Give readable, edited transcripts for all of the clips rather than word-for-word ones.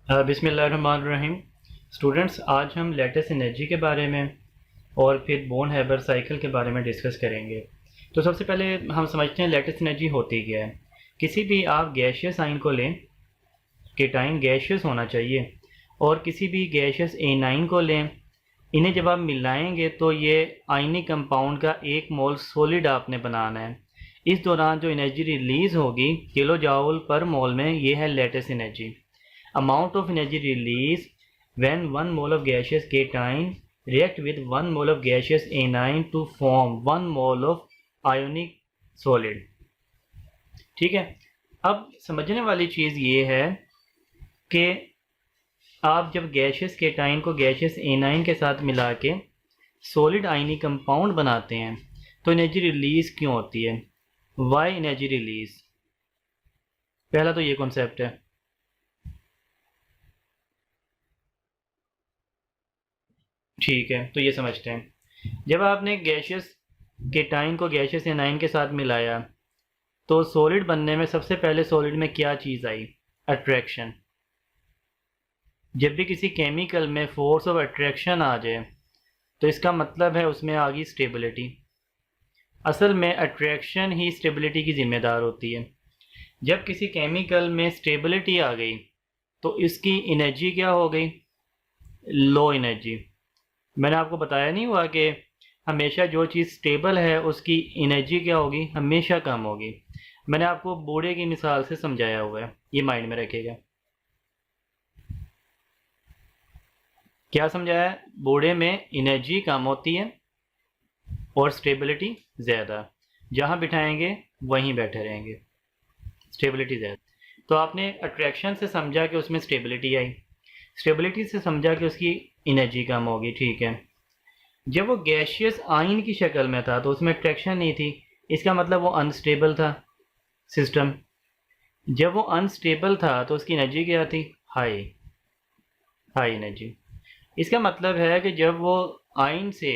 बिस्मिल्लाहिर्रहमानिर्रहीम। स्टूडेंट्स, आज हम लेटेस्ट एनर्जी के बारे में और फिर बोन हैबर साइकिल के बारे में डिस्कस करेंगे। तो सबसे पहले हम समझते हैं लेटेस्ट एनर्जी होती क्या है। किसी भी आप गैशियस आयन को लें, केटाइन गैशियस होना चाहिए, और किसी भी गैशियस एनाइन को लें, इन्हें जब आप मिलाएंगे तो ये आयनिक कंपाउंड का 1 मोल सॉलिड आपने बनाना है। इस दौरान जो एनर्जी रिलीज़ होगी किलो जाउल पर मोल में, ये है latest energy. Amount of energy released when 1 mole of gaseous cation react with 1 mole of gaseous anion to form 1 mole of ionic solid। ठीक है। अब समझने वाली चीज़ ये है कि आप जब गैशियस केटाइन को गैशियस एनाइन के साथ मिला के सॉलिड आयनिक कंपाउंड बनाते हैं तो एनर्जी रिलीज़ क्यों होती है, वाई एनर्जी रिलीज़। पहला तो ये कॉन्सेप्ट है। ठीक है, तो ये समझते हैं। जब आपने गैशियस केटाइन को गैशियस एनाइन के साथ मिलाया तो सॉलिड बनने में सबसे पहले सॉलिड में क्या चीज़ आई, अट्रैक्शन। जब भी किसी केमिकल में फोर्स ऑफ अट्रैक्शन आ जाए तो इसका मतलब है उसमें आ गई स्टेबिलिटी। असल में अट्रैक्शन ही स्टेबिलिटी की ज़िम्मेदार होती है। जब किसी केमिकल में स्टेबिलिटी आ गई तो इसकी एनर्जी क्या हो गई, लो एनर्जी। मैंने आपको बताया नहीं हुआ कि हमेशा जो चीज़ स्टेबल है उसकी एनर्जी क्या होगी, हमेशा कम होगी। मैंने आपको बूढ़े की मिसाल से समझाया हुआ है, ये माइंड में रखिएगा। क्या समझाया, बूढ़े में एनर्जी कम होती है और स्टेबिलिटी ज़्यादा। जहाँ बिठाएंगे वहीं बैठे रहेंगे, स्टेबिलिटी ज़्यादा। तो आपने अट्रैक्शन से समझा कि उसमें स्टेबिलिटी आई, स्टेबिलिटी से समझा कि उसकी एनर्जी कम होगी। ठीक है। जब वो गैशियस आयन की शक्ल में था तो उसमें अट्रैक्शन नहीं थी, इसका मतलब वो अनस्टेबल था सिस्टम। जब वो अनस्टेबल था तो उसकी एनर्जी क्या थी, हाई, हाई एनर्जी। इसका मतलब है कि जब वो आयन से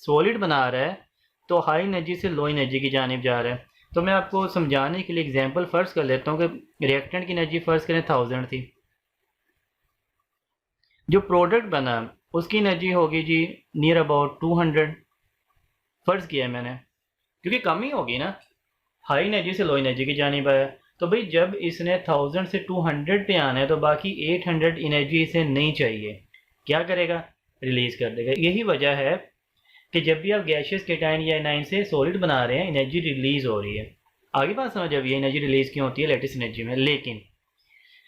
सॉलिड बना रहा है तो हाई एनर्जी से लो एनर्जी की जानिब जा रहा है। तो मैं आपको समझाने के लिए एग्जांपल फ़र्ज़ कर लेता हूँ कि रिएक्टेंट की एनर्जी फ़र्ज़ करें 1000 थी, जो प्रोडक्ट बना उसकी एनर्जी होगी जी नियर अबाउट 200। फ़र्ज़ किया है मैंने, क्योंकि कम ही होगी ना, हाई एनर्जी से लो एनर्जी की जानिब आया। तो भाई जब इसने 1000 से 200 पे आना है तो बाकी 800 एनर्जी इसे नहीं चाहिए, क्या करेगा, रिलीज़ कर देगा। यही वजह है कि जब भी आप गैशियस केटाइन या एनाइन से सॉलिड बना रहे हैं एनर्जी रिलीज़ हो रही है। आगे बात समझ आइए एनर्जी रिलीज़ क्यों होती है लेटेस्ट एनर्जी में। लेकिन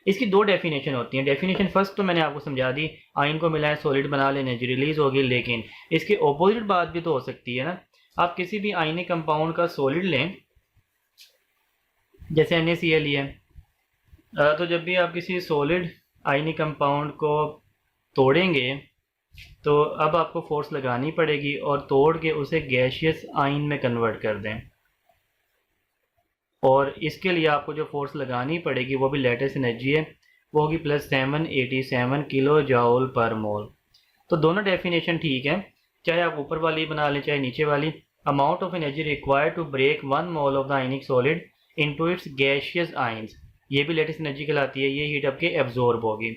इसकी दो डेफिनेशन होती हैं। डेफिनेशन फर्स्ट तो मैंने आपको समझा दी, आयन को मिलाएं सॉलिड बना लें एनर्जी रिलीज़ होगी। लेकिन इसके ऑपोजिट बात भी तो हो सकती है ना। आप किसी भी आयनिक कंपाउंड का सॉलिड लें, जैसे NaCl है, तो जब भी आप किसी सॉलिड आयनिक कंपाउंड को तोड़ेंगे तो अब आपको फोर्स लगानी पड़ेगी और तोड़ के उसे गैशियस आयन में कन्वर्ट कर दें। और इसके लिए आपको जो फोर्स लगानी पड़ेगी वो भी लेटेस्ट एनर्जी है, वो होगी +787 किलो जाउल पर मोल। तो दोनों डेफिनेशन ठीक है, चाहे आप ऊपर वाली बना लें चाहे नीचे वाली। Amount of energy required to break 1 mole of the ionic solid into its gaseous ions, ये भी लेटेस्ट एनर्जी कहलाती है। ये हीट आपके एब्जॉर्ब होगी।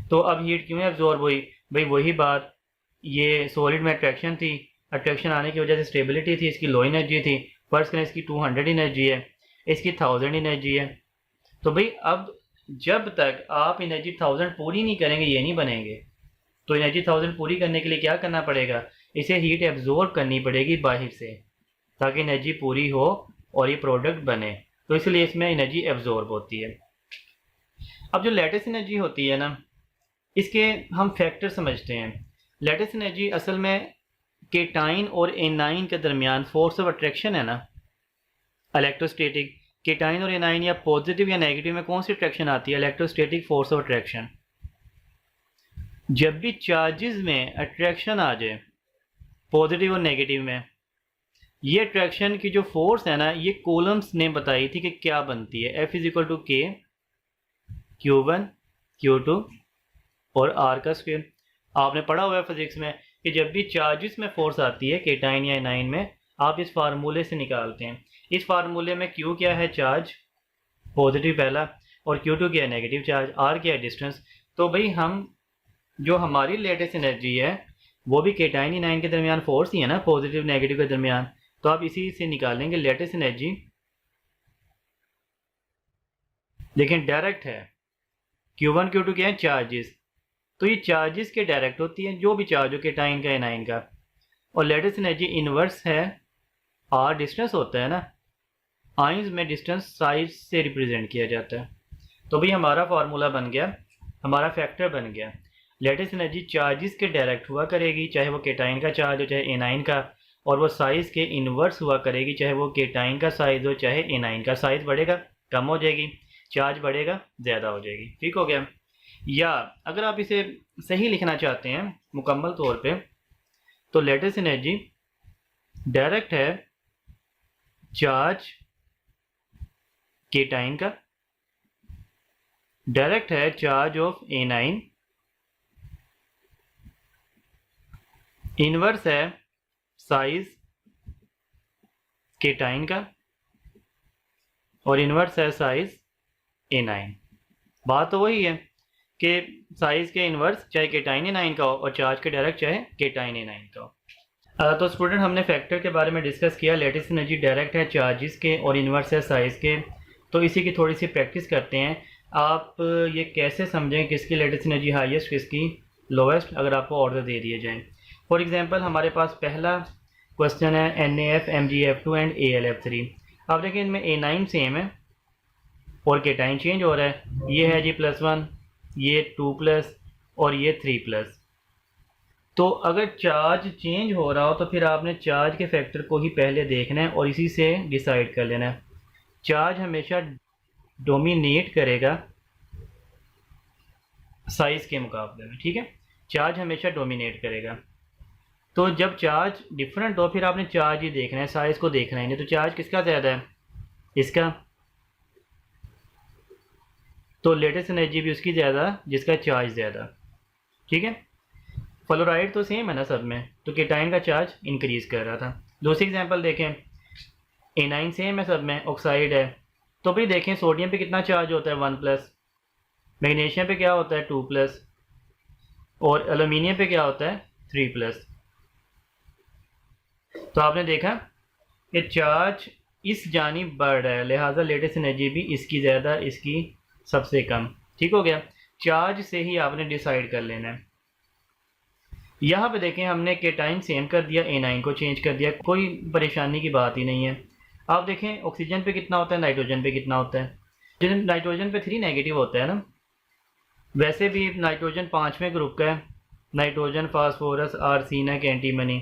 तो अब हीट क्यों एब्जॉर्ब हुई, भाई वही बात, ये सॉलिड में अट्रैक्शन थी, अट्रैक्शन आने की वजह से स्टेबिलिटी थी, इसकी लो एनर्जी थी। फर्स्ट करें इसकी 200 एनर्जी है, इसकी 1000 एनर्जी है। तो भाई अब जब तक आप एनर्जी 1000 पूरी नहीं करेंगे ये नहीं बनेंगे। तो एनर्जी 1000 पूरी करने के लिए क्या करना पड़ेगा, इसे हीट एब्जॉर्ब करनी पड़ेगी बाहर से, ताकि एनर्जी पूरी हो और ये प्रोडक्ट बने। तो इसलिए इसमें एनर्जी एब्जॉर्ब होती है। अब जो लेटेस्ट एनर्जी होती है ना, इसके हम फैक्टर समझते हैं। लेटेस्ट एनर्जी असल में केटाइन और एनाइन के दरमियान फोर्स ऑफ अट्रैक्शन है ना, इलेक्ट्रोस्टैटिक। केटाइन और एनाइन या पॉजिटिव या नेगेटिव में कौन सी अट्रैक्शन आती है, इलेक्ट्रोस्टैटिक फोर्स ऑफ अट्रैक्शन। जब भी चार्जेस में अट्रैक्शन आ जाए पॉजिटिव और नेगेटिव में, ये अट्रैक्शन की जो फोर्स है ना, ये कॉलम्स ने बताई थी कि क्या बनती है, F = K Q1 Q2 और R का स्क्वायर। आपने पढ़ा हुआ है फिजिक्स में कि जब भी चार्जेस में फोर्स आती है केटाइन या एनाइन में, आप इस फार्मूले से निकालते हैं। इस फार्मूले में Q क्या है, चार्ज पॉजिटिव पहला, और Q2 क्या है, नेगेटिव चार्ज, R क्या है, डिस्टेंस। तो भाई हम जो हमारी लेटेस्ट एनर्जी है वो भी केटाइन एनाइन के दरमियान फोर्स ही है ना, पॉजिटिव नेगेटिव के दरमियान। तो आप इसी से निकालेंगे लेटेस्ट एनर्जी। देखें डायरेक्ट है, Q1 Q2 क्या है, चार्जेस। तो ये चार्जेस के डायरेक्ट होती है, जो भी चार्ज हो केटाइन का एनाइन का। और लेटेस्ट एनर्जी इनवर्स है, आर डिस्टेंस होता है ना, आइंस में डिस्टेंस साइज से रिप्रेजेंट किया जाता है। तो भाई हमारा फार्मूला बन गया, हमारा फैक्टर बन गया। लेटेस्ट एनर्जी चार्जेस के डायरेक्ट हुआ करेगी, चाहे वो केटाइन का चार्ज हो चाहे एनाइन का, और वो साइज़ के इन्वर्स हुआ करेगी, चाहे वो केटाइन का साइज़ हो चाहे एनाइन का। साइज़ बढ़ेगा कम हो जाएगी, चार्ज बढ़ेगा ज़्यादा हो जाएगी। ठीक हो गया। या अगर आप इसे सही लिखना चाहते हैं मुकम्मल तौर पे, तो लेटेस्ट एनर्जी डायरेक्ट है चार्ज केटाइन का, डायरेक्ट है चार्ज ऑफ एनाइन, इनवर्स है साइज केटाइन का, और इनवर्स है साइज एनाइन। बात तो वही है कि साइज के इनवर्स चाहे केटाइन एनाइन का हो और चार्ज के डायरेक्ट चाहे केटाइन एनाइन का हो। तो स्टूडेंट हमने फैक्टर के बारे में डिस्कस किया। लेटेस्ट एनर्जी डायरेक्ट है चार्जेस के और इनवर्स है साइज के। तो इसी की थोड़ी सी प्रैक्टिस करते हैं। आप ये कैसे समझें किसकी लेटेस्ट एनर्जी हाईएस्ट किसकी लोवेस्ट, अगर आपको ऑर्डर दे दिए जाएं। फॉर एग्जांपल हमारे पास पहला क्वेश्चन है NaF MgF2 एंड AlF3। अब देखिए इनमें A9 सेम है और केटाइन चेंज हो रहा है। ये है जी +1, ये 2+ और ये 3+। तो अगर चार्ज चेंज हो रहा हो तो फिर आपने चार्ज के फैक्टर को ही पहले देखना है और इसी से डिसाइड कर लेना है। चार्ज हमेशा डोमिनेट करेगा साइज के मुकाबले में, ठीक है। चार्ज हमेशा डोमिनेट करेगा। तो जब चार्ज डिफरेंट हो फिर आपने चार्ज ही देखना है, साइज को देखना ही नहीं। तो चार्ज किसका ज़्यादा है, इसका। तो लेटेस्ट एनर्जी भी उसकी ज़्यादा जिसका चार्ज ज़्यादा, ठीक है। फ्लोराइड तो सेम है ना सब में, तो केटाइन का चार्ज इंक्रीज़ कर रहा था। दूसरी एग्जांपल देखें, A9 सेम है सब में, ऑक्साइड है। तो भाई देखें सोडियम पे कितना चार्ज होता है 1+, मैग्नीशियम पे क्या होता है 2+, और एल्यूमिनियम पे क्या होता है 3+। तो आपने देखा कि चार्ज इस जानिब बढ़ रहा है, लिहाजा लेटेस्ट एनर्जी भी इसकी ज़्यादा इसकी सबसे कम। ठीक हो गया। चार्ज से ही आपने डिसाइड कर लेना है। यहाँ पे देखें हमने केटाइन सेम कर दिया, A9 को चेंज कर दिया, कोई परेशानी की बात ही नहीं है। आप देखें ऑक्सीजन पे कितना होता है, नाइट्रोजन पे कितना होता है। नाइट्रोजन पे 3 नेगेटिव होता है ना। वैसे भी नाइट्रोजन 5वें ग्रुप का है, नाइट्रोजन फास्फोरस आर्सीन है एंटीमनी।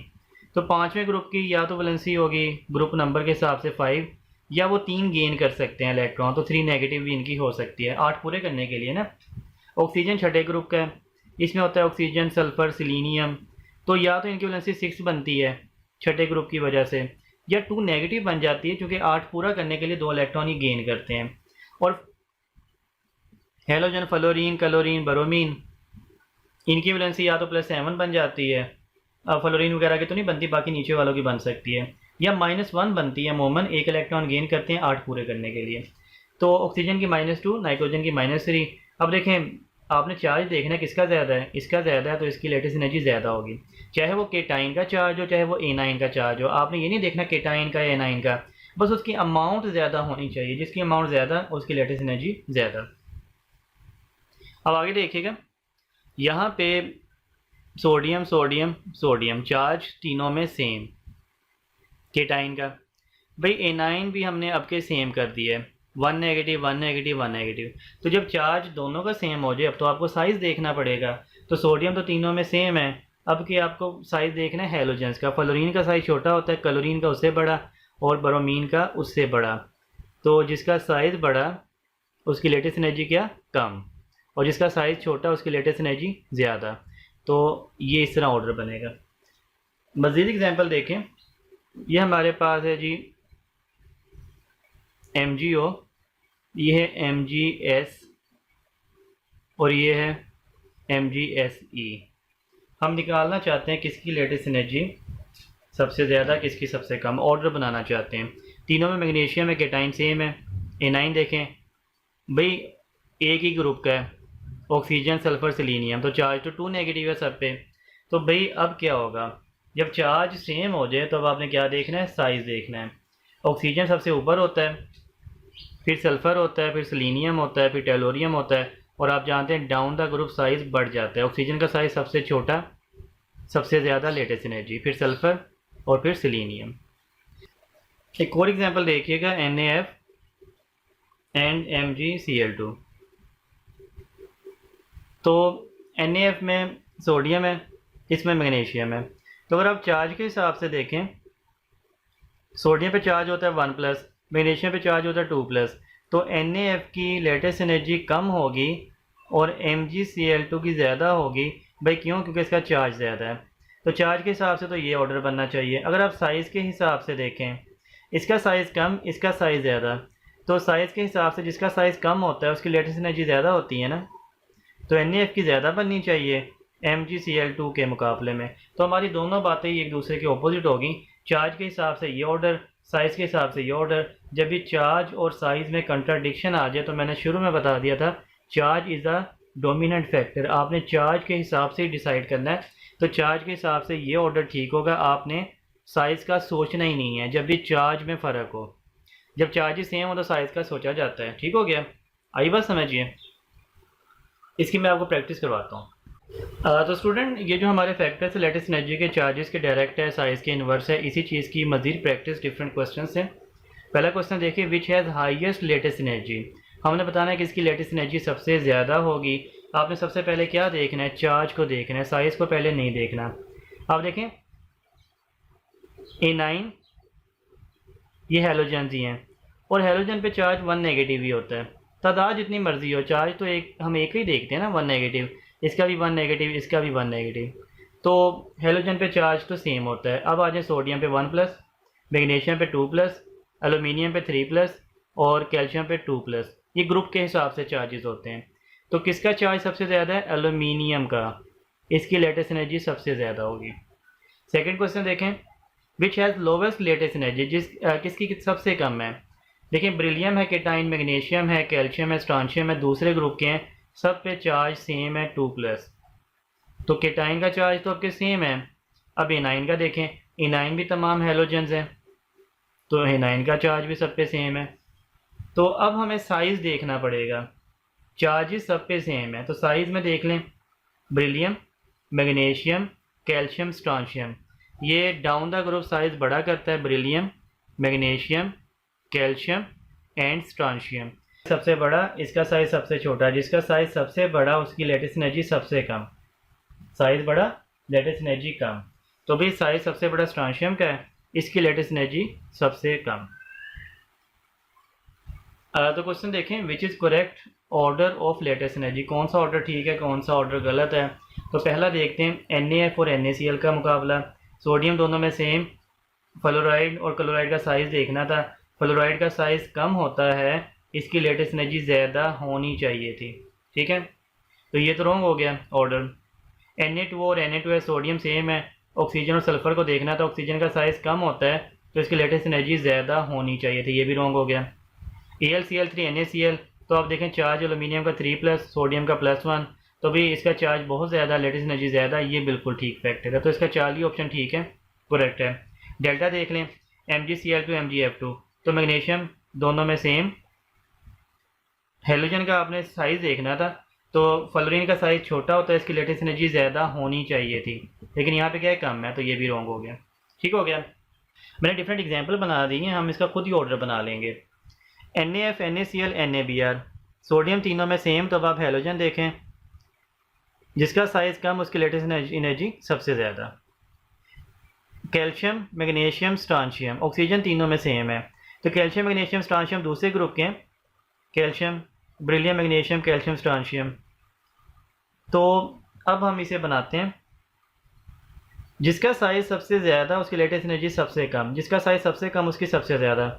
तो 5वें ग्रुप की या तो वैलेंसी होगी ग्रुप नंबर के हिसाब से 5, या वो 3 गेन कर सकते हैं इलेक्ट्रॉन, तो 3 नेगेटिव भी इनकी हो सकती है 8 पूरे करने के लिए ना। ऑक्सीजन 6ठे ग्रुप का है, इसमें होता है ऑक्सीजन सल्फर सिलीनियम। तो या तो इनकी वैलेंसी 6 बनती है 6ठे ग्रुप की वजह से, या 2 नेगेटिव बन जाती है क्योंकि 8 पूरा करने के लिए 2 इलेक्ट्रॉन ही गेन करते हैं। और हेलोजन फ्लोरीन क्लोरीन ब्रोमीन, इनकी वैलेंसी या तो +7 बन जाती है। फ्लोरीन वगैरह की तो नहीं बनती, बाकी नीचे वालों की बन सकती है, या -1 बनती है। मोमन 1 इलेक्ट्रॉन गेन करते हैं 8 पूरे करने के लिए। तो ऑक्सीजन की -2, नाइट्रोजन की -3। अब देखें आपने चार्ज देखना है किसका ज़्यादा है, इसका ज़्यादा है तो इसकी लेटेस्ट एनर्जी ज़्यादा होगी, चाहे वो केटाइन का चार्ज हो चाहे वो A9 का चार्ज हो। आपने ये नहीं देखना केटाइन का या A9 का, बस उसकी अमाउंट ज़्यादा होनी चाहिए। जिसकी अमाउंट ज़्यादा उसकी लेटेस्ट एनर्जी ज़्यादा। अब आगे देखिएगा, यहाँ पे सोडियम सोडियम सोडियम चार्ज तीनों में सेम। केटाइन का भाई A9 भी हमने अब के सेम कर दिया है, 1 नेगेटिव 1 नेगेटिव 1 नेगेटिव। तो जब चार्ज दोनों का सेम हो जाए अब तो आपको साइज़ देखना पड़ेगा। तो सोडियम तो तीनों में सेम है, अब कि आपको साइज़ देखना है हेलोजेंस का। फ्लोरीन का साइज़ छोटा होता है, क्लोरीन का उससे बड़ा, और ब्रोमीन का उससे बड़ा। तो जिसका साइज़ बड़ा उसकी लेटेस्ट एनर्जी क्या कम, और जिसका साइज़ छोटा उसकी लेटेस्ट एनर्जी ज़्यादा। तो ये इस तरह ऑर्डर बनेगा। मज़ीद एग्जांपल देखें, ये हमारे पास है जी MgO, ये है MgS और ये है MgSe। हम निकालना चाहते हैं किसकी लेटेस्ट एनर्जी सबसे ज़्यादा किसकी सबसे कम, ऑर्डर बनाना चाहते हैं। तीनों में मैग्नीशियम है, केटाइन सेम है। A9 देखें भाई एक ही ग्रुप का है, ऑक्सीजन, सल्फर, सेलेनियम। तो चार्ज तो 2 नेगेटिव है सब पे। तो भाई अब क्या होगा, जब चार्ज सेम हो जाए तो अब आपने क्या देखना है, साइज़ देखना है। ऑक्सीजन सबसे ऊपर होता है, फिर सल्फ़र होता है, फिर सेलेनियम होता है, फिर टेलोरियम होता है, और आप जानते हैं डाउन द ग्रुप साइज़ बढ़ जाता है। ऑक्सीजन का साइज़ सबसे छोटा, सबसे ज़्यादा लेटेस्ट एनर्जी, फिर सल्फ़र और फिर सेलेनियम। एक और एग्जांपल देखिएगा, NaF एंड MgCl2। तो NaF में सोडियम है, इसमें मैग्नीशियम है। तो अगर आप चार्ज के हिसाब से देखें, सोडियम पे चार्ज होता है 1+, मैग्नीशियम पे चार्ज होता है 2+। तो NaF की लेटेस्ट एनर्जी कम होगी और MgCl2 की ज़्यादा होगी। भाई क्यों? क्योंकि इसका चार्ज ज़्यादा है। तो चार्ज के हिसाब से तो ये ऑर्डर बनना चाहिए। अगर आप साइज़ के हिसाब से देखें, इसका साइज़ कम, इसका साइज़ ज़्यादा, तो साइज़ के हिसाब से जिसका साइज़ कम होता है उसकी लेटेस्ट एनर्जी ज़्यादा होती है ना, तो NaF की ज़्यादा बननी चाहिए MgCl2 के मुकाबले में। तो हमारी दोनों बातें एक दूसरे के ऑपोजिट होगी। चार्ज के हिसाब से ये ऑर्डर, साइज़ के हिसाब से ये ऑर्डर। जब भी चार्ज और साइज़ में कंट्राडिक्शन आ जाए, तो मैंने शुरू में बता दिया था charge is a dominant factor. आपने चार्ज के हिसाब से ही डिसाइड करना है। तो चार्ज के हिसाब से ये ऑर्डर ठीक होगा, आपने साइज़ का सोचना ही नहीं है। जब भी चार्ज में फ़र्क हो, जब चार्ज सेम हो तो साइज़ का सोचा जाता है। ठीक हो गया? आई बात समझिए। इसकी मैं आपको प्रैक्टिस करवाता हूँ। तो स्टूडेंट, ये जो हमारे फैक्टर्स लेटेस्ट एनर्जी के, चार्जेस के डायरेक्ट है, साइज़ के इन्वर्स है, इसी चीज़ की मज़ीद प्रैक्टिस डिफरेंट क्वेश्चन से। पहला क्वेश्चन देखिए, which has highest latest energy. हमने बताना है कि इसकी लेटेस्ट एनर्जी सबसे ज़्यादा होगी। आपने सबसे पहले क्या देखना है, चार्ज को देखना है, साइज़ को पहले नहीं देखना। आप देखें A9, ये हैलोजन्स ही हैं, और हैलोजन पे चार्ज 1 नेगेटिव ही होता है। तादाद जितनी मर्जी हो, चार्ज तो हम एक ही देखते हैं ना, 1 नेगेटिव, इसका भी 1 नेगेटिव, इसका भी 1 नेगेटिव। तो हैलोजन पे चार्ज तो सेम होता है। अब आ जाए सोडियम पे 1+, मैग्नीशियम पे 2+, एलुमिनियम पे 3+, और कैल्शियम पे 2+। ये ग्रुप के हिसाब से चार्जेस होते हैं। तो किसका चार्ज सबसे ज़्यादा है? एलुमिनियम का। इसकी लेटेस्ट एनर्जी सबसे ज़्यादा होगी। सेकेंड क्वेश्चन देखें, which has lowest latest energy, किसकी सबसे कम है। देखिए ब्रिलियम है, केटाइन, मैग्नीशियम है, कैल्शियम है, स्ट्रॉन्शियम है, दूसरे ग्रुप के हैं, सब पे चार्ज सेम है 2+। तो केटाइन का चार्ज तो आपके सेम है। अब A9 का देखें, A9 भी तमाम हैलोजन्स हैं, तो A9 का चार्ज भी सब पे सेम है। तो अब हमें साइज़ देखना पड़ेगा। चार्जेस सब पे सेम है, तो साइज़ में देख लें, ब्रिलियम, मैग्नीशियम, कैल्शियम, स्ट्रॉन्शियम, ये डाउन द ग्रुप साइज़ बड़ा करता है। Beryllium, magnesium, calcium and strontium सबसे बड़ा, इसका साइज़ सबसे छोटा। जिसका साइज़ सबसे बड़ा उसकी लेटेस्ट एनर्जी सबसे कम। साइज़ बड़ा, लेटेस्ट एनर्जी कम। तो भाई साइज़ सबसे बड़ा स्ट्रॉन्शियम का है, इसकी लेटेस्ट एनर्जी सबसे कम। तो क्वेश्चन देखें, which is correct order of latest energy. कौन सा ऑर्डर ठीक है, कौन सा ऑर्डर गलत है। तो पहला देखते हैं NaF और NaCl का मुकाबला। सोडियम दोनों में सेम, फ्लोराइड और क्लोराइड का साइज़ देखना था। फ्लोराइड का साइज़ कम होता है, इसकी लेटेस्ट एनर्जी ज़्यादा होनी चाहिए थी। ठीक है, तो ये तो रॉन्ग हो गया ऑर्डर। Na2 और Na2 सोडियम सेम है। ऑक्सीजन और सल्फ़र को देखना था, ऑक्सीजन का साइज़ कम होता है, तो इसकी लेटेस्ट एनर्जी ज़्यादा होनी चाहिए थी, ये भी रॉन्ग हो गया। AlCl3 NaCl, तो आप देखें चार्ज एलुमिनियम का 3+, सोडियम का +1, तो भी इसका चार्ज बहुत ज़्यादा, लेटेस्ट एनर्जी ज़्यादा, ये बिल्कुल ठीक फैक्टर है। तो इसका चार्ली ऑप्शन ठीक है, करेक्ट है। डेल्टा देख लें, MgCl2 MgF2, तो मैग्नीशियम दोनों में सेम। हैलोजन का आपने साइज़ देखना था, तो फ्लोरीन का साइज़ छोटा होता है, इसकी लेटेस्ट एनर्जी ज़्यादा होनी चाहिए थी, लेकिन यहाँ पे क्या है, कम है, तो ये भी रॉन्ग हो गया। ठीक हो गया। मैंने डिफरेंट एग्जांपल बना दी हैं, हम इसका खुद ही ऑर्डर बना लेंगे। NaF, NaCl, NaBr, सोडियम तीनों में सेम, तो अब आप हैलोजन देखें, जिसका साइज़ कम उसकी लेटेस्ट एनर्जी सबसे ज़्यादा। कैल्शियम, मैग्नीशियम, स्ट्रॉन्शियम, ऑक्सीजन तीनों में सेम है, तो कैल्शियम, मैग्नीशियम, स्ट्रॉन्शियम दूसरे ग्रुप के हैं। Calcium, beryllium, magnesium, calcium, strontium. तो अब हम इसे बनाते हैं, जिसका साइज़ सबसे ज़्यादा उसकी लेटेस्ट एनर्जी सबसे कम, जिसका साइज़ सबसे कम उसकी सबसे ज़्यादा।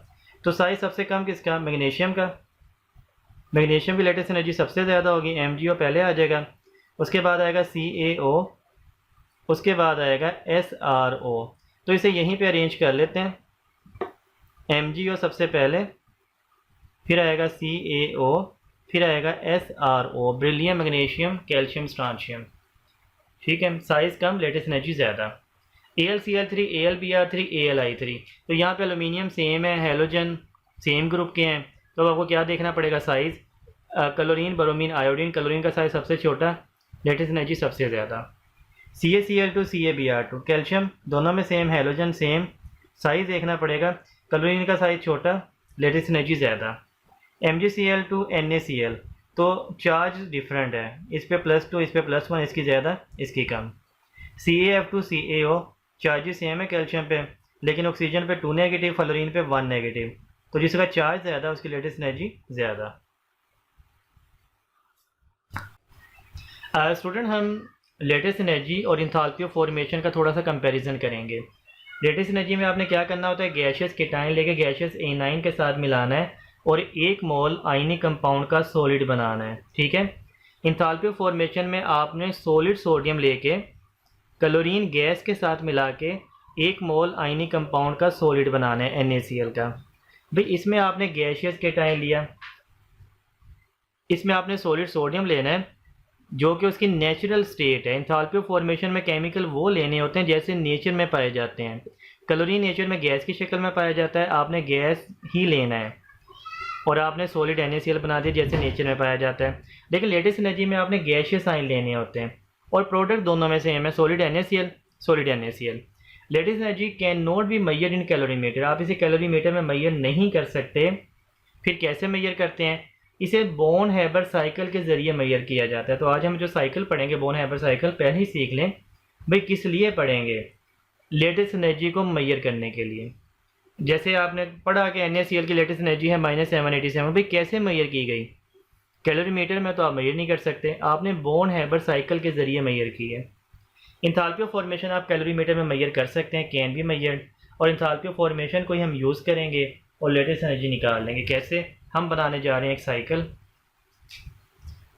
तो साइज़ सबसे कम किसका? मैग्नीशियम का। मैग्नीशियम की लेटेस्ट एनर्जी सबसे ज़्यादा होगी, MgO पहले आ जाएगा, उसके बाद आएगा CaO, उसके बाद आएगा SrO। तो इसे यहीं पे अरेंज कर लेते हैं, MgO सबसे पहले, फिर आएगा CaO, फिर आएगा SRO, बेरिलियम मैग्नीशियम कैल्शियम स्ट्रांशियम। ठीक है, साइज़ कम, लेटेस्ट एनर्जी ज़्यादा। AlCl3, AlBr3, AlI3। तो यहाँ पे एलुमिनियम सेम है, हेलोजन सेम ग्रुप के हैं, तो आपको क्या देखना पड़ेगा, size. Chlorine, bromine, iodine, chlorine का साइज़ सबसे छोटा, लेटेस्ट एनर्जी सबसे ज़्यादा। CaCl2, CaBr2, कैल्शियम दोनों में सेम, हेलोजन सेम, साइज़ देखना पड़ेगा। क्लोरीन का साइज़ छोटा, लेटेस्ट एनर्जी ज़्यादा। MgCl2, NaCl, तो चार्ज डिफरेंट है, इस पे +2, इस पे +1, इसकी ज़्यादा, इसकी कम। CaF2, CaO, चार्जेस सेम है कैल्शियम पे, लेकिन ऑक्सीजन पे 2 नेगेटिव, फ्लोरीन पे 1 नेगेटिव, तो जिसका चार्ज ज़्यादा उसकी लेटेस्ट एनर्जी ज़्यादा। स्टूडेंट, हम लेटेस्ट एनर्जी और इंथाल्पी ऑफ फॉर्मेशन का थोड़ा सा कंपैरिजन करेंगे। लेटेस्ट एनर्जी में आपने क्या करना होता है, गैशियस केटाइन लेके गैशियस एनाइन के साथ मिलाना है और 1 मोल आयनिक कंपाउंड का सॉलिड बनाना है। ठीक है। इंथाल्पी ऑफ फॉर्मेशन में आपने सॉलिड सोडियम लेके क्लोरीन गैस के साथ मिला के 1 मोल आयनिक कंपाउंड का सॉलिड बनाना है, NaCl का। भाई इसमें आपने गैशियस केटाइन लिया, इसमें आपने सॉलिड सोडियम लेना है जो कि उसकी नेचुरल स्टेट है। इंथाल्पी ऑफ फॉर्मेशन में केमिकल वो लेने होते हैं जैसे नेचर में पाए जाते हैं। क्लोरीन नेचर में गैस की शक्ल में पाया जाता है, आपने गैस ही लेना है, और आपने सॉलिड NaCl बना दिया जैसे नेचर में पाया जाता है। लेकिन लेटेस्ट एनर्जी में आपने गैशियस आयन लेने होते हैं, और प्रोडक्ट दोनों में सेम है, solid NaCl, solid NaCl। Lattice energy can not be measured in calorimeter, आप इसे कैलोरीमीटर में मैयर नहीं कर सकते। फिर कैसे मैयर करते हैं, इसे बोन हैबर साइकिल के ज़रिए मैयर किया जाता है। तो आज हम जो साइकिल पढ़ेंगे, बोन हैबर साइकिल, पहले ही सीख लें भाई किस लिए पढ़ेंगे, लेटेस्ट एनर्जी को मैयर करने के लिए। जैसे आपने पढ़ा कि NaCl की लेटेस्ट एनर्जी है -787, भाई कैसे मैयर की गई, कैलोरीमीटर में तो आप मैयर नहीं कर सकते, आपने बोन हैबर साइकिल के ज़रिए मैयर की है। इंथाल्पी ऑफ फॉर्मेशन आप कैलोरीमीटर में मैयर कर सकते हैं, कैन बी मैयर, और इंथाल्पी ऑफ फॉर्मेशन को ही हम यूज़ करेंगे और लेटेस्ट एनर्जी निकाल लेंगे। कैसे, हम बनाने जा रहे हैं एक साइकिल।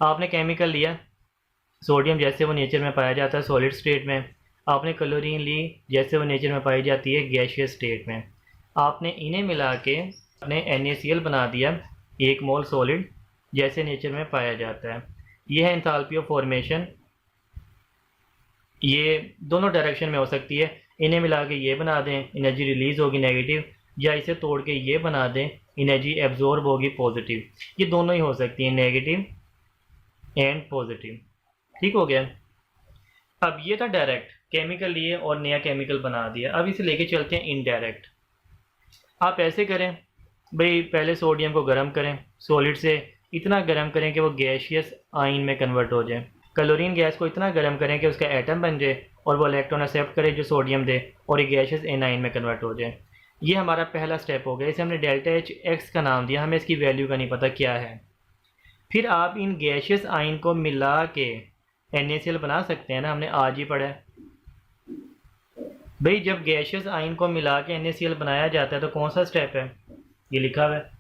आपने केमिकल लिया, सोडियम जैसे वो नेचर में पाया जाता है सॉलिड स्टेट में, आपने क्लोरीन ली जैसे वो नेचर में पाई जाती है गैशियस स्टेट में, आपने इन्हें मिला के आपने NaCl बना दिया 1 मोल सॉलिड जैसे नेचर में पाया जाता है। ये है इंथाल्पी ऑफ फॉर्मेशन। ये दोनों डायरेक्शन में हो सकती है, इन्हें मिला के ये बना दें, एनर्जी रिलीज़ होगी नेगेटिव, या इसे तोड़ के ये बना दें, एनर्जी एब्जॉर्ब होगी पॉजिटिव। ये दोनों ही हो सकती है, नेगेटिव एंड पॉजिटिव। ठीक हो गया। अब ये था डायरेक्ट, केमिकल लिए और नया केमिकल बना दिया। अब इसे लेके चलते हैं इनडायरेक्ट। आप ऐसे करें भाई, पहले सोडियम को गर्म करें, सॉलिड से इतना गर्म करें कि वो गैशियस आयन में कन्वर्ट हो जाए। क्लोरीन गैस को इतना गर्म करें कि उसका एटम बन जाए और वो इलेक्ट्रॉन एक्सेप्ट करे जो सोडियम दे, और ये गैशियस एनाइन में कन्वर्ट हो जाए। ये हमारा पहला स्टेप हो गया। इसे हमने ΔHx का नाम दिया, हमें इसकी वैल्यू का नहीं पता क्या है। फिर आप इन गैशियस आयन को मिला के NaCl बना सकते हैं ना, हमने आज ही पढ़ा है भाई। जब गैशियस आयन को मिला के NaCl बनाया जाता है तो कौन सा स्टेप है, ये लिखा हुआ है,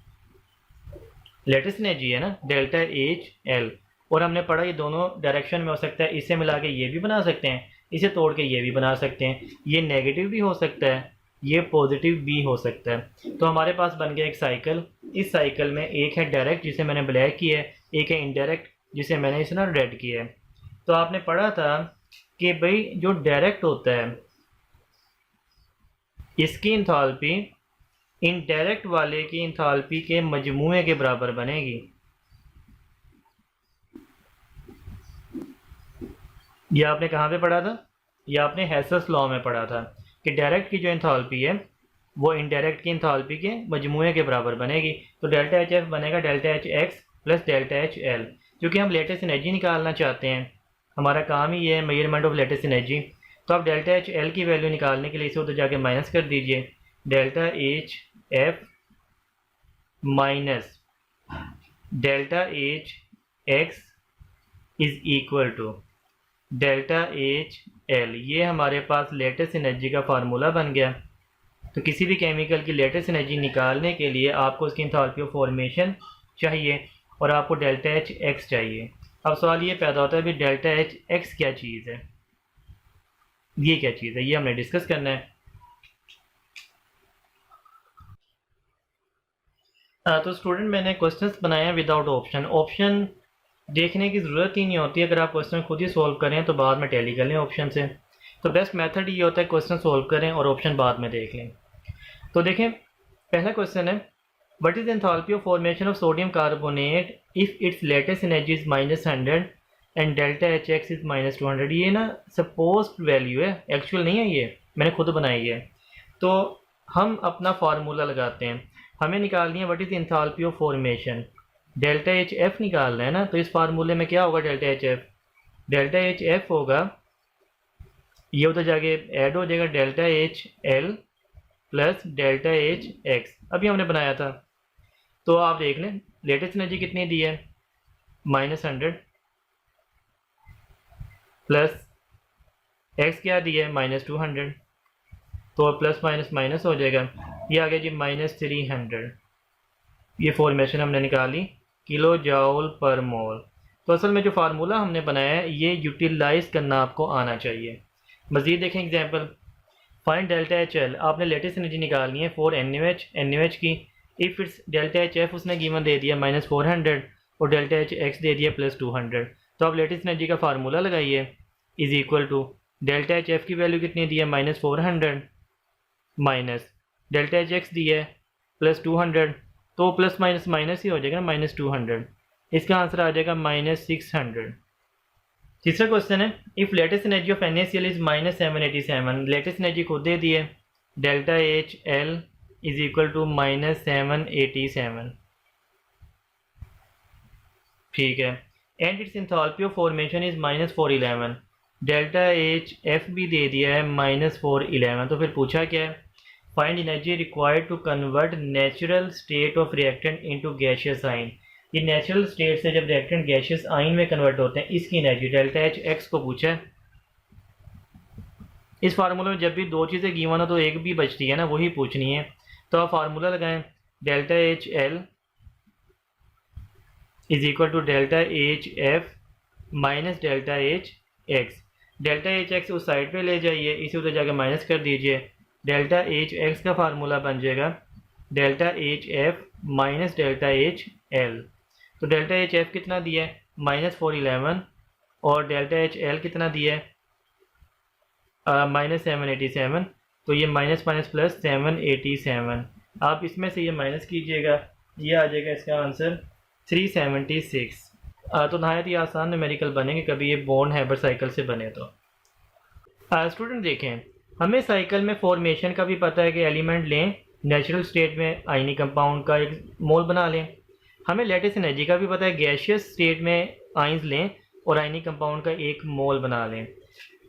लेटेस्ट एनर्जी है ना, ΔHL। और हमने पढ़ा ये दोनों डायरेक्शन में हो सकता है, इसे मिला के ये भी बना सकते हैं, इसे तोड़ के ये भी बना सकते हैं, ये नेगेटिव भी हो सकता है, ये पॉजिटिव भी हो सकता है। तो हमारे पास बन गया एक साइकिल। इस साइकिल में एक है डायरेक्ट जिसे मैंने ब्लैक किया है, एक है इनडायरेक्ट जिसे मैंने इसे ना रेड किया है। तो आपने पढ़ा था कि भाई जो डायरेक्ट होता है इसकी इंथाल्पी इनडायरेक्ट वाले की इंथाल्पी के मजमूए के बराबर बनेगी। ये आपने कहाँ पे पढ़ा था, ये आपने हेसस लॉ में पढ़ा था कि डायरेक्ट की जो इंथाल्पी है वो इनडायरेक्ट की इंथाल्पी के मजमूए के बराबर बनेगी। तो ΔHF बनेगा ΔHx प्लस ΔHL। क्योंकि हम लेटेस्ट एनर्जी निकालना चाहते हैं, हमारा काम ही ये है मेजरमेंट ऑफ लेटेस्ट एनर्जी। तो आप ΔHL की वैल्यू निकालने के लिए इसे उधर जाके माइनस कर दीजिए, ΔHF minus ΔHx is equal to ΔHL। ये हमारे पास लेटेस्ट एनर्जी का फार्मूला बन गया। तो किसी भी केमिकल की लेटेस्ट एनर्जी निकालने के लिए आपको उसकी इंथाल्पी ऑफ फॉर्मेशन चाहिए और आपको ΔHx चाहिए। अब सवाल ये पैदा होता है भी ΔHx क्या चीज़ है, ये क्या चीज़ है, ये हमने डिस्कस करना है। तो स्टूडेंट मैंने क्वेश्चंस बनाए हैं विदाउट ऑप्शन। ऑप्शन देखने की ज़रूरत ही नहीं होती। अगर आप क्वेश्चन खुद ही सॉल्व करें तो बाद में टैली कर लें ऑप्शन से। तो बेस्ट मेथड ये होता है क्वेश्चन सॉल्व करें और ऑप्शन बाद में देख लें। तो देखें, पहला क्वेश्चन है, what is enthalpy of formation of sodium carbonate if it's latest energy is -100 and delta H X is -200। ये ना सपोज्ड वैल्यू है, एक्चुअल नहीं है, ये मैंने खुद बनाई है। तो हम अपना फार्मूला लगाते हैं। हमें निकालनी है what is enthalpy of formation, delta H F निकालना है ना। तो इस फार्मूले में क्या होगा, डेल्टा एच एफ होगा, ये उधर जाके ऐड हो जाएगा, delta H L plus delta H x. अभी हमने बनाया था। तो आप देख लें लेटेस्ट एनर्जी कितनी दी है, -100 प्लस एक्स क्या दी है, -200। तो प्लस माइनस माइनस हो जाएगा, ये आ गया जी -300। ये फॉर्मेशन हमने निकाली किलो जाउल पर मोल। तो असल में जो फार्मूला हमने बनाया है ये यूटिलाइज करना आपको आना चाहिए। मज़ीद देखें example, find delta H L, आपने लेटेस्ट एनर्जी निकालनी है फॉर एन यू एच की। If it's delta H F उसने गिवन दे दिया -400 और डेल्टा एच एक्स दे दिया +200। तो आप लेटेस्ट एनर्जी का फार्मूला लगाइए, is equal to delta H F की वैल्यू कितनी दी है, -400 माइनस डेल्टा एच एक्स दी है +200। तो प्लस माइनस माइनस ही हो जाएगा ना, -200। इसका आंसर आ जाएगा -600। तीसरा क्वेश्चन है, if lattice energy of NaCl is -787, lattice energy खुद दे दी है, delta H L is equal to -787। ठीक है, and its enthalpy of formation is -411, delta H F भी दे दिया है -411। तो फिर पूछा क्या है, find energy required to convert natural state of reactant into gaseous ion. ये नेचुरल स्टेट से जब रिएक्टेंट गैसियस आइन में कन्वर्ट होते हैं, इसकी एनर्जी डेल्टा एच एक्स को पूछा है। इस फार्मूले में जब भी दो चीज़ें गिवन हो तो एक भी बचती है ना, वही पूछनी है। तो आप फार्मूला लगाएं, delta H L is equal to delta H F minus delta H X. Delta H X उस साइड पे ले जाइए, इसे उधर जाकर माइनस कर दीजिए, डेल्टा एच एक्स का फार्मूला बन जाएगा delta H F minus delta H L. तो डेल्टा एच एफ कितना दिया है, -411, और डेल्टा एच एल कितना दिया है, -787। तो ये माइनस माइनस प्लस 787। आप इसमें से ये माइनस कीजिएगा, ये आ जाएगा इसका आंसर 376। तो नहायत ही आसान न्यूमेरिकल बनेंगे, कभी ये बॉन्ड हैबर साइकिल से बने तो। स्टूडेंट देखें, हमें साइकिल में फॉर्मेशन का भी पता है कि एलिमेंट लें, नेचुरल स्टेट में आयनिक कंपाउंड का एक मोल बना लें। हमें लेटेस्ट एनर्जी का भी पता है, गैसियस स्टेट में आइंस लें और आयनिक कंपाउंड का एक मोल बना लें।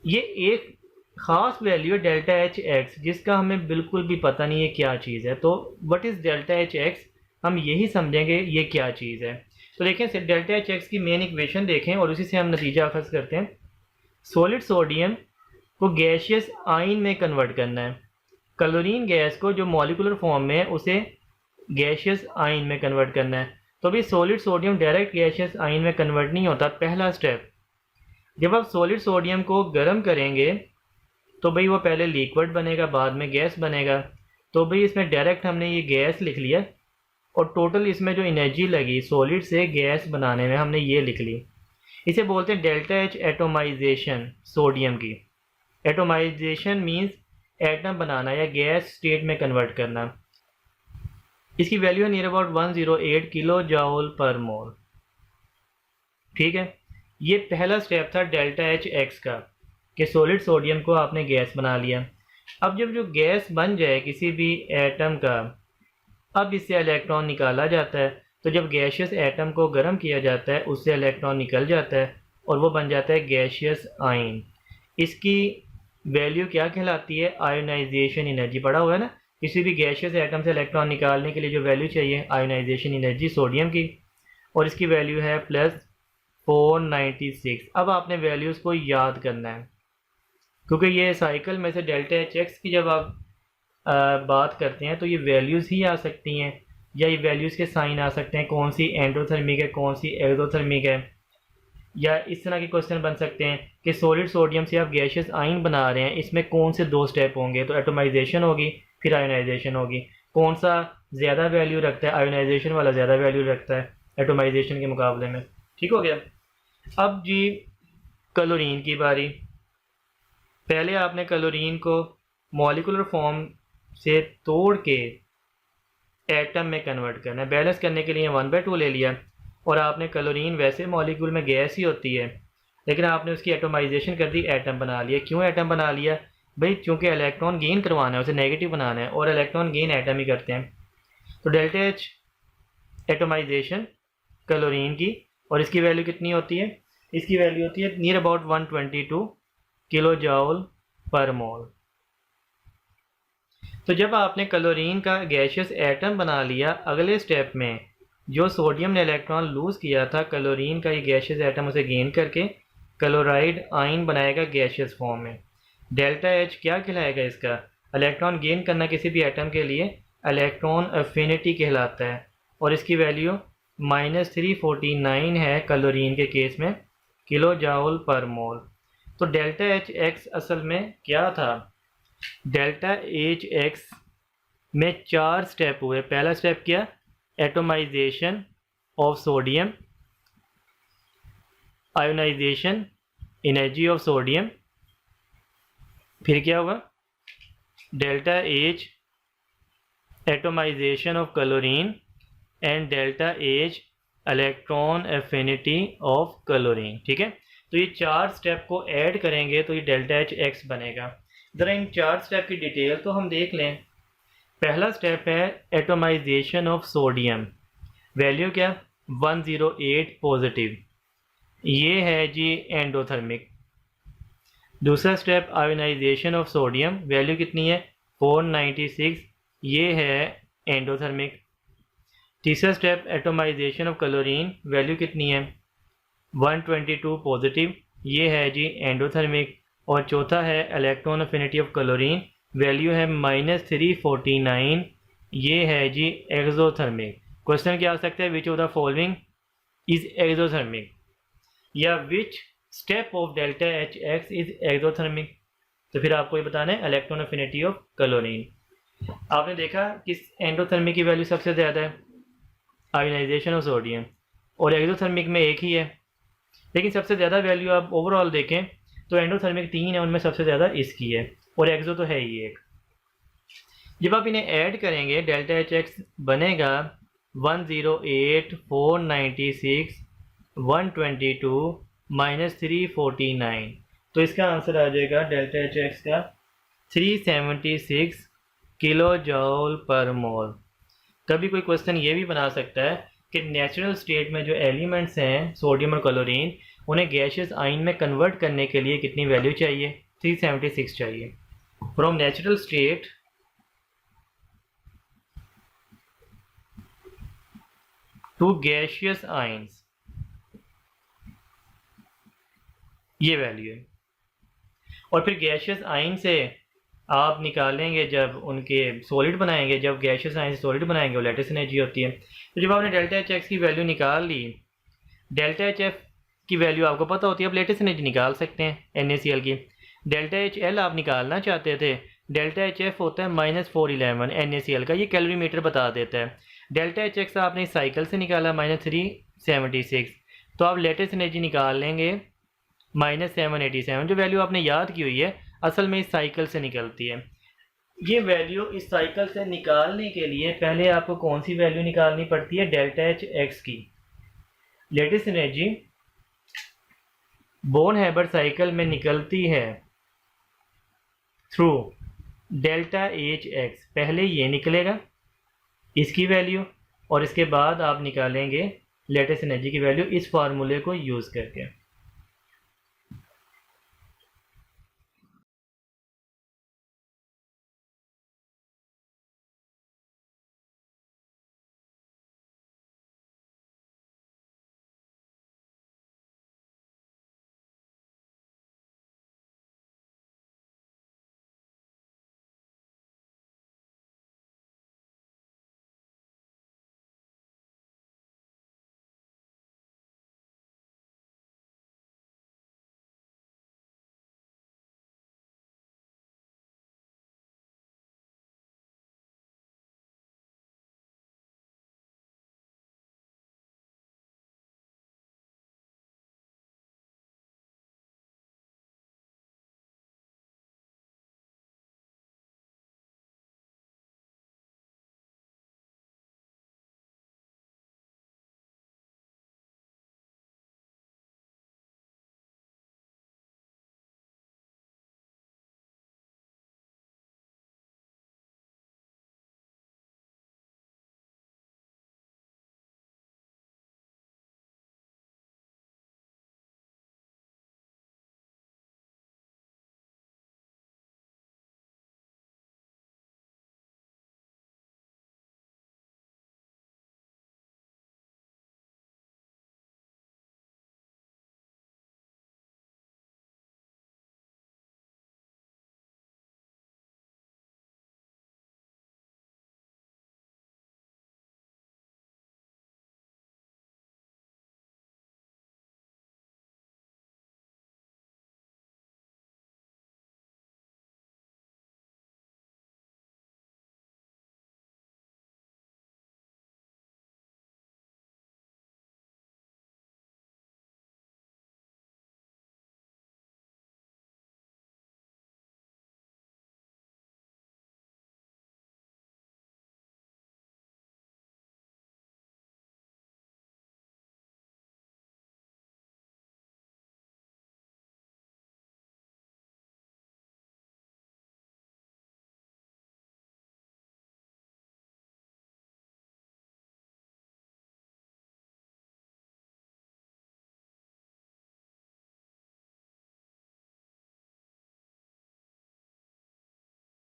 ये एक ख़ास वैल्यू है डेल्टा एच एक्स, जिसका हमें बिल्कुल भी पता नहीं है क्या चीज़ है। तो what is delta H x, हम यही समझेंगे ये क्या चीज़ है। तो देखें, डेल्टा एच एक्स की मेन इक्वेशन देखें और उसी से हम नतीजा अखज़ करते हैं। सॉलिड सोडियम को गैसियस आइन में कन्वर्ट करना है, क्लोरीन गैस को जो मॉलिकुलर फॉर्म में है उसे गैसियस आइन में कन्वर्ट करना है। तो भी सॉलिड सोडियम डायरेक्ट गैसियस आइन में कन्वर्ट नहीं होता। पहला स्टेप, जब आप सॉलिड सोडियम को गर्म करेंगे तो भाई वो पहले लिक्विड बनेगा, बाद में गैस बनेगा। तो भाई इसमें डायरेक्ट हमने ये गैस लिख लिया और टोटल इसमें जो एनर्जी लगी सॉलिड से गैस बनाने में हमने ये लिख ली। इसे बोलते हैं डेल्टा एच एटोमाइजेशन सोडियम की। एटोमाइजेशन मींस एटम बनाना या गैस स्टेट में कन्वर्ट करना। इसकी वैल्यू है नियर अबाउट 108 किलो जाउल पर मोल। ठीक है, ये पहला स्टेप था डेल्टा एच एक्स का, कि सॉलिड सोडियम को आपने गैस बना लिया। अब जब जो गैस बन जाए किसी भी एटम का, अब इससे इलेक्ट्रॉन निकाला जाता है। तो जब गैसियस एटम को गर्म किया जाता है उससे इलेक्ट्रॉन निकल जाता है और वो बन जाता है गैसियस आइन। इसकी वैल्यू क्या कहलाती है, आयोनाइजेशन एनर्जी। पढ़ा हुआ है ना, किसी भी गैसियस एटम से इलेक्ट्रॉन निकालने के लिए जो वैल्यू चाहिए आयोनाइजेशन एनर्जी सोडियम की, और इसकी वैल्यू है +496। अब आपने वैल्यूज़ को याद करना है, क्योंकि ये साइकिल में से डेल्टा एच एक्स की जब आप बात करते हैं तो ये वैल्यूज़ ही आ सकती हैं, या ये वैल्यूज़ के साइन आ सकते हैं, कौन सी एंडोथर्मिक है कौन सी एक्सोथर्मिक है। या इस तरह के क्वेश्चन बन सकते हैं कि सॉलिड सोडियम से आप गैसियस आइन बना रहे हैं, इसमें कौन से दो स्टेप होंगे। तो एटोमाइजेशन होगी, फिर आयोनाइजेशन होगी। कौन सा ज़्यादा वैल्यू रखता है, आयोनाइजेशन वाला ज़्यादा वैल्यू रखता है एटोमाइजेशन के मुकाबले में। ठीक हो गया। अब जी क्लोरीन की बारी। पहले आपने क्लोरीन को मॉलिक्यूलर फॉर्म से तोड़ के एटम में कन्वर्ट करना है। बैलेंस करने के लिए 1/2 ले लिया, और आपने क्लोरीन वैसे मॉलिक्यूल में गैस ही होती है, लेकिन आपने उसकी एटोमाइजेशन कर दी, एटम बना लिया। क्यों एटम बना लिया भाई? चूँकि इलेक्ट्रॉन गेन करवाना है, उसे नेगेटिव बनाना है, और इलेक्ट्रॉन गेन एटम ही करते हैं। तो डेल्टा एच एटोमाइजेशन क्लोरीन की, और इसकी वैल्यू कितनी होती है? इसकी वैल्यू होती है नियर अबाउट 122 किलो जॉल पर मोल। तो जब आपने क्लोरीन का गैशियस एटम बना लिया, अगले स्टेप में जो सोडियम ने इलेक्ट्रॉन लूज़ किया था, क्लोरीन का ये गैशियस एटम उसे गेन करके क्लोराइड आयन बनाएगा गैशियस फॉर्म में। डेल्टा एच क्या कहलाएगा? इसका इलेक्ट्रॉन गेन करना किसी भी एटम के लिए इलेक्ट्रॉन एफिनिटी कहलाता है, और इसकी वैल्यू -349 है क्लोरीन के केस में, किलो जॉल पर मोल। तो डेल्टा एच एक्स असल में क्या था? डेल्टा एच एक्स में 4 स्टेप हुए। पहला स्टेप क्या? Atomisation of sodium, ionisation, energy of sodium. फिर क्या हुआ? Delta H atomisation of chlorine and delta H electron affinity of chlorine. ठीक है, तो ये 4 स्टेप को ऐड करेंगे तो ये डेल्टा एच एक्स बनेगा। ज़रा इन 4 स्टेप की डिटेल तो हम देख लें। पहला स्टेप है एटोमाइजेशन ऑफ सोडियम, वैल्यू क्या? 108 पॉजिटिव, ये है जी एंडोथर्मिक। दूसरा step ionisation of sodium, value कितनी है? 496, ये है एंडोथर्मिक। तीसरा step atomisation of chlorine, value कितनी है? 122 पॉजिटिव, ये है जी एंडोथर्मिक। और चौथा है electron affinity of chlorine, value है -349, ये है जी एक्सोथर्मिक। क्वेश्चन क्या आ सकता है? Which of the following is exothermic, या which step of delta H X is exothermic. तो फिर आपको ये बताना है इलेक्ट्रॉन एफिनिटी ऑफ क्लोरीन। आपने देखा किस एंडोथर्मिक की वैल्यू सबसे ज़्यादा है? आयोनाइजेशन ऑफ सोडियम, और एक्सोथर्मिक में एक ही है। लेकिन सबसे ज़्यादा वैल्यू आप ओवरऑल देखें तो एंडोथर्मिक 3 है, उनमें सबसे ज़्यादा इसकी है, और एक्सो तो है ही एक। जब आप इन्हें ऐड करेंगे डेल्टा एच एक्स बनेगा 108, 496, 122 -349। तो इसका आंसर आ जाएगा डेल्टा एच एक्स का 376 किलो जॉल पर मोल। कभी कोई क्वेश्चन ये भी बना सकता है कि नेचुरल स्टेट में जो एलिमेंट्स हैं सोडियम और क्लोरीन, उन्हें गैशियस आयन में कन्वर्ट करने के लिए कितनी वैल्यू चाहिए? 376 चाहिए। From natural state to gaseous ions, ये वैल्यू है। और फिर गैशियस आयन से आप निकालेंगे जब उनके सॉलिड बनाएंगे, जब गैशियस आयन से सॉलिड बनाएंगे वो लैटिस एनर्जी होती है। तो जब आपने डेल्टा एच एक्स की वैल्यू निकाल ली, डेल्टा एच एफ की वैल्यू आपको पता होती है, आप लेटेस्ट एनर्जी निकाल सकते हैं NaCl की। डेल्टा एच एल आप निकालना चाहते थे, डेल्टा एच एफ होता है -411 NaCl का, ये कैलोरीमीटर बता देता है। डेल्टा एच एक्स आपने इस साइकिल से निकाला -376, तो आप लेटेस्ट एनर्जी निकाल लेंगे -787। जो वैल्यू आपने याद की हुई है असल में इस साइकिल से निकलती है। ये वैल्यू इस साइकिल से निकालने के लिए पहले आपको कौन सी वैल्यू निकालनी पड़ती है? डेल्टा एच एक्स की। Lattice energy Born Haber cycle में निकलती है थ्रू डेल्टा एच एक्स। पहले ये निकलेगा इसकी वैल्यू, और इसके बाद आप निकालेंगे लेटेस्ट एनर्जी की वैल्यू इस फार्मूले को यूज़ करके।